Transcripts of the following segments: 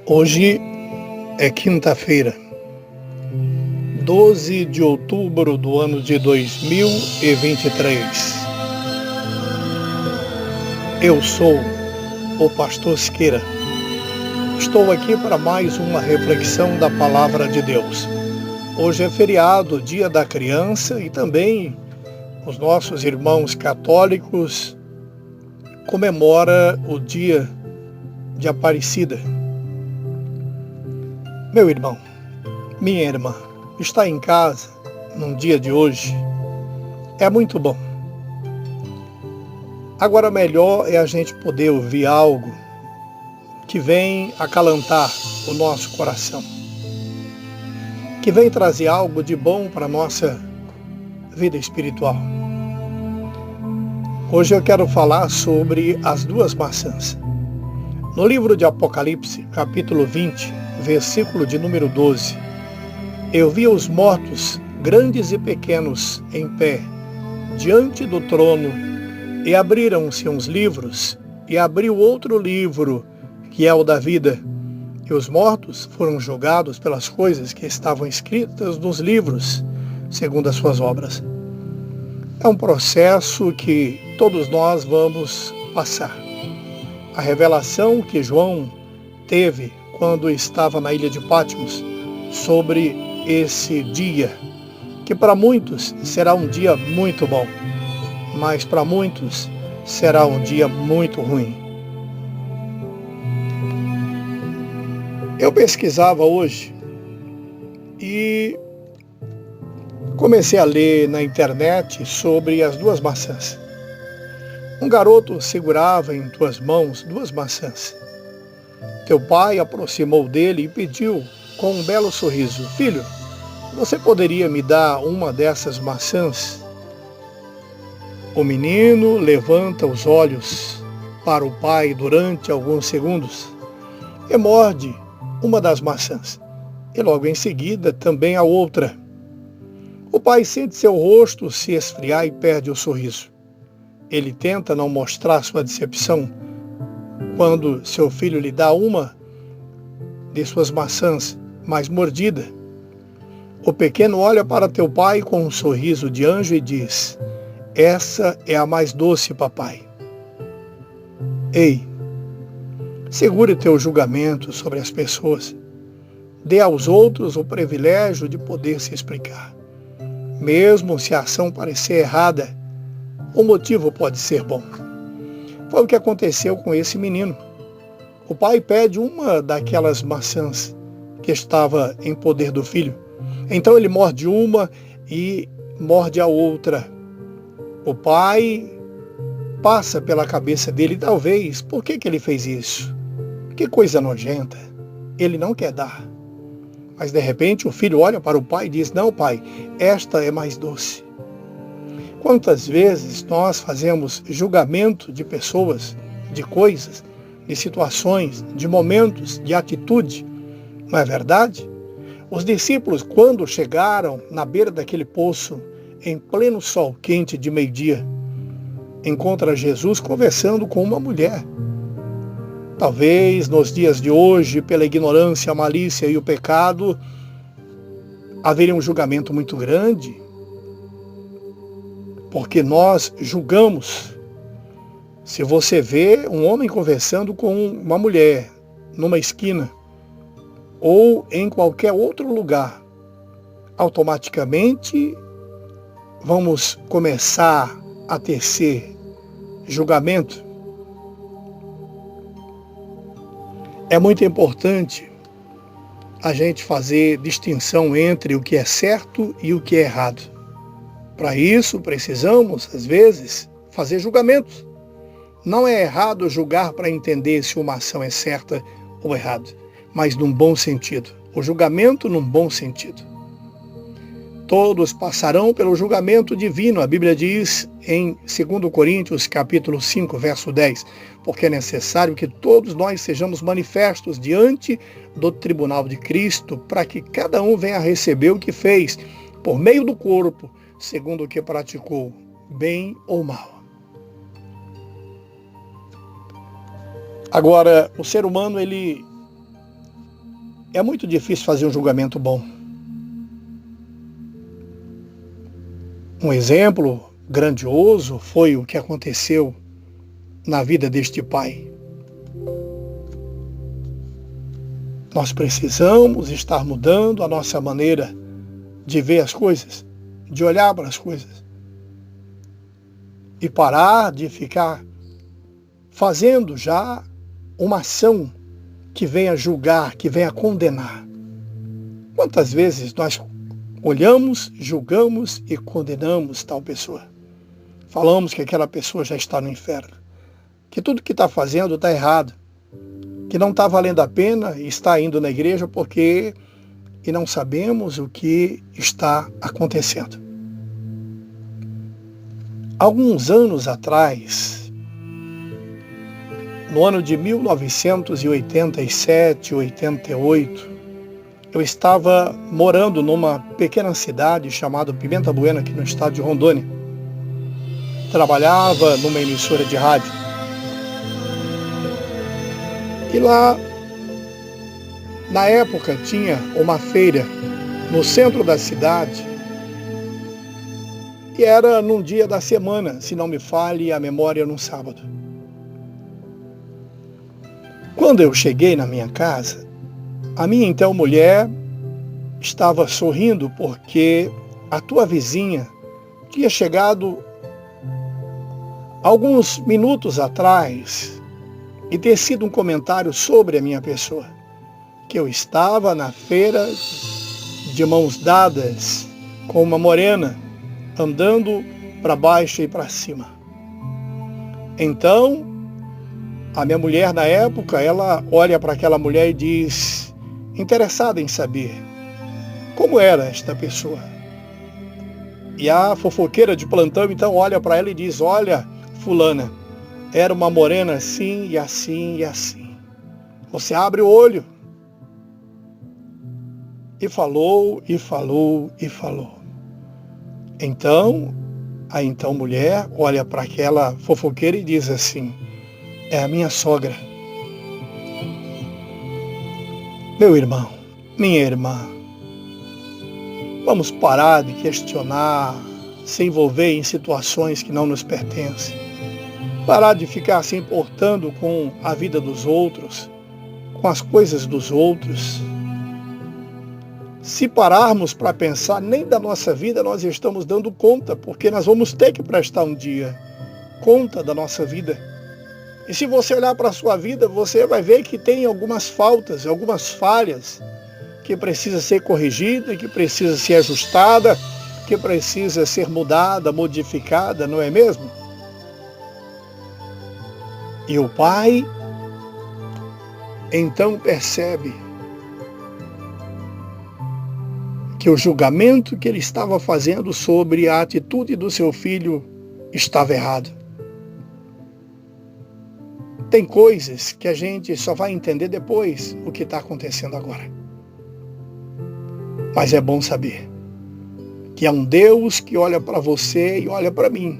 Hoje é quinta-feira, 12 de outubro do ano de 2023. Eu sou o pastor Siqueira. Estou aqui para mais uma reflexão da Palavra de Deus. Hoje é feriado, Dia da Criança, e também os nossos irmãos católicos comemoram o Dia de Aparecida. Meu irmão, minha irmã, estar em casa num dia de hoje é muito bom. Agora, melhor é a gente poder ouvir algo que vem acalentar o nosso coração, que vem trazer algo de bom para a nossa vida espiritual. Hoje eu quero falar sobre as duas maçãs. No livro de Apocalipse, capítulo 20, versículo de número 12, eu vi os mortos, grandes e pequenos, em pé, diante do trono, e abriram-se uns livros, e abriu outro livro, que é o da vida, e os mortos foram julgados pelas coisas que estavam escritas nos livros, segundo as suas obras. É um processo que todos nós vamos passar. A revelação que João teve quando estava na ilha de Patmos sobre esse dia, que para muitos será um dia muito bom, mas para muitos será um dia muito ruim. Eu pesquisava hoje e comecei a ler na internet sobre as duas maçãs. Um garoto segurava em tuas mãos duas maçãs. Teu pai aproximou dele e pediu com um belo sorriso: filho, você poderia me dar uma dessas maçãs? O menino levanta os olhos para o pai durante alguns segundos e morde uma das maçãs, e logo em seguida também a outra. O pai sente seu rosto se esfriar e perde o sorriso. Ele tenta não mostrar sua decepção quando seu filho lhe dá uma de suas maçãs mais mordida. O pequeno olha para teu pai com um sorriso de anjo e diz: essa é a mais doce, papai. Ei, segure teu julgamento sobre as pessoas. Dê aos outros o privilégio de poder se explicar. Mesmo se a ação parecer errada, o motivo pode ser bom. Foi o que aconteceu com esse menino. O pai pede uma daquelas maçãs que estava em poder do filho. Então ele morde uma e morde a outra. O pai passa pela cabeça dele, talvez, por que ele fez isso? Que coisa nojenta. Ele não quer dar. Mas de repente o filho olha para o pai e diz: não, pai, esta é mais doce. Quantas vezes nós fazemos julgamento de pessoas, de coisas, de situações, de momentos, de atitude, não é verdade? Os discípulos, quando chegaram na beira daquele poço, em pleno sol quente de meio-dia, encontram Jesus conversando com uma mulher. Talvez nos dias de hoje, pela ignorância, a malícia e o pecado, haveria um julgamento muito grande, porque nós julgamos. Se você vê um homem conversando com uma mulher numa esquina ou em qualquer outro lugar, automaticamente vamos começar a tecer julgamento. É muito importante a gente fazer distinção entre o que é certo e o que é errado. Para isso, precisamos, às vezes, fazer julgamentos. Não é errado julgar para entender se uma ação é certa ou errada, mas num bom sentido. O julgamento num bom sentido. Todos passarão pelo julgamento divino. A Bíblia diz em 2 Coríntios, capítulo 5, verso 10, porque é necessário que todos nós sejamos manifestos diante do tribunal de Cristo, para que cada um venha a receber o que fez, por meio do corpo, segundo o que praticou, bem ou mal. Agora, o ser humano, ele é muito difícil fazer um julgamento bom. Um exemplo grandioso foi o que aconteceu na vida deste pai. Nós precisamos estar mudando a nossa maneira de ver as coisas, de olhar para as coisas. E parar de ficar fazendo já uma ação que venha julgar, que venha condenar. Quantas vezes nós olhamos, julgamos e condenamos tal pessoa? Falamos que aquela pessoa já está no inferno, que tudo que está fazendo está errado, que não está valendo a pena estar indo na igreja porque e não sabemos o que está acontecendo. Alguns anos atrás, no ano de 1987, 88, eu estava morando numa pequena cidade chamada Pimenta Bueno, aqui no estado de Rondônia. Trabalhava numa emissora de rádio. E lá, na época, tinha uma feira no centro da cidade. E era num dia da semana, se não me falhe a memória, num sábado. Quando eu cheguei na minha casa, a minha então mulher estava sorrindo porque a tua vizinha tinha chegado alguns minutos atrás e ter sido um comentário sobre a minha pessoa, que eu estava na feira de mãos dadas com uma morena, andando para baixo e para cima. Então, a minha mulher na época, ela olha para aquela mulher e diz, interessada em saber como era esta pessoa. E a fofoqueira de plantão então olha para ela e diz, olha, fulana, era uma morena assim e assim e assim. Você abre o olho. E falou, e falou, e falou. Então, a então mulher olha para aquela fofoqueira e diz assim, é a minha sogra. Meu irmão, minha irmã, vamos parar de questionar, se envolver em situações que não nos pertencem. Parar de ficar se importando com a vida dos outros, com as coisas dos outros. Se pararmos para pensar, nem da nossa vida nós estamos dando conta, porque nós vamos ter que prestar um dia conta da nossa vida. E se você olhar para a sua vida, você vai ver que tem algumas faltas, algumas falhas, que precisa ser corrigida, que precisa ser ajustada, que precisa ser mudada, modificada, não é mesmo? E o pai, então percebe que o julgamento que ele estava fazendo sobre a atitude do seu filho estava errado. Tem coisas que a gente só vai entender depois o que está acontecendo agora. Mas é bom saber que há um Deus que olha para você e olha para mim.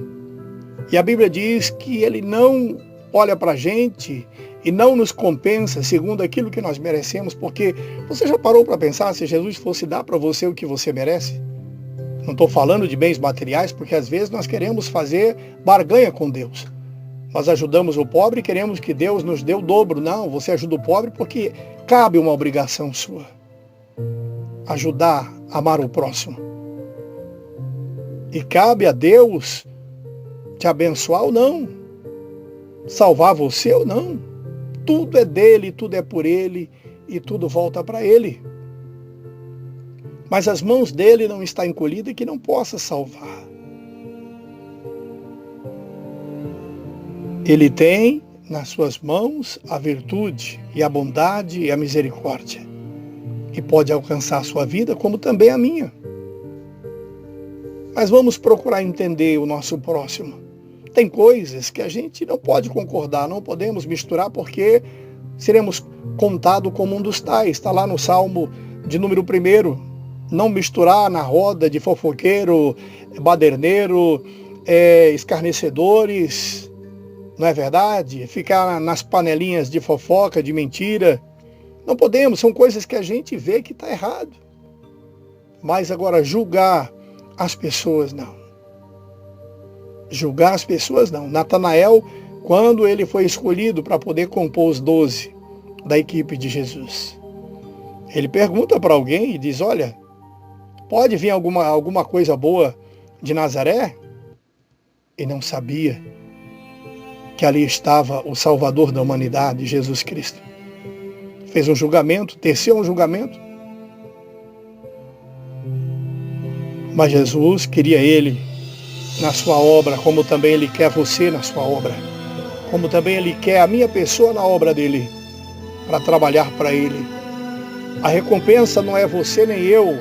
E a Bíblia diz que Ele não olha para a gente e não nos compensa segundo aquilo que nós merecemos, porque você já parou para pensar se Jesus fosse dar para você o que você merece? Não estou falando de bens materiais, porque às vezes nós queremos fazer barganha com Deus. Nós ajudamos o pobre e queremos que Deus nos dê o dobro. Não, você ajuda o pobre porque cabe uma obrigação sua. Ajudar, amar o próximo. E cabe a Deus te abençoar ou não. Salvar você ou não. Tudo é dele, tudo é por ele e tudo volta para ele. Mas as mãos dele não estão encolhidas que não possa salvar. Ele tem nas suas mãos a virtude e a bondade e a misericórdia. E pode alcançar a sua vida como também a minha. Mas vamos procurar entender o nosso próximo. Tem coisas que a gente não pode concordar, não podemos misturar porque seremos contados como um dos tais. Está lá no Salmo de número 1. Não misturar na roda de fofoqueiro, baderneiro, escarnecedores. Não é verdade? Ficar nas panelinhas de fofoca, de mentira. Não podemos, são coisas que a gente vê que está errado. Mas agora, julgar as pessoas, não. Julgar as pessoas, não. Natanael, quando ele foi escolhido para poder compor os 12 da equipe de Jesus, ele pergunta para alguém e diz, olha, pode vir alguma coisa boa de Nazaré? E não sabia que ali estava o Salvador da humanidade, Jesus Cristo. Fez um julgamento, teceu um julgamento. Mas Jesus queria ele na sua obra, como também ele quer você na sua obra. Como também ele quer a minha pessoa na obra dele, para trabalhar para ele. A recompensa não é você nem eu,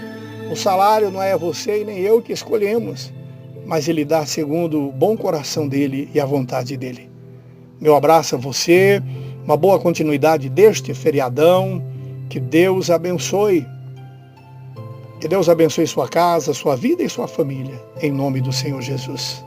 o salário não é você e nem eu que escolhemos, mas ele dá segundo o bom coração dele e a vontade dele. Meu abraço a você, uma boa continuidade deste feriadão, que Deus abençoe. Que Deus abençoe sua casa, sua vida e sua família, em nome do Senhor Jesus.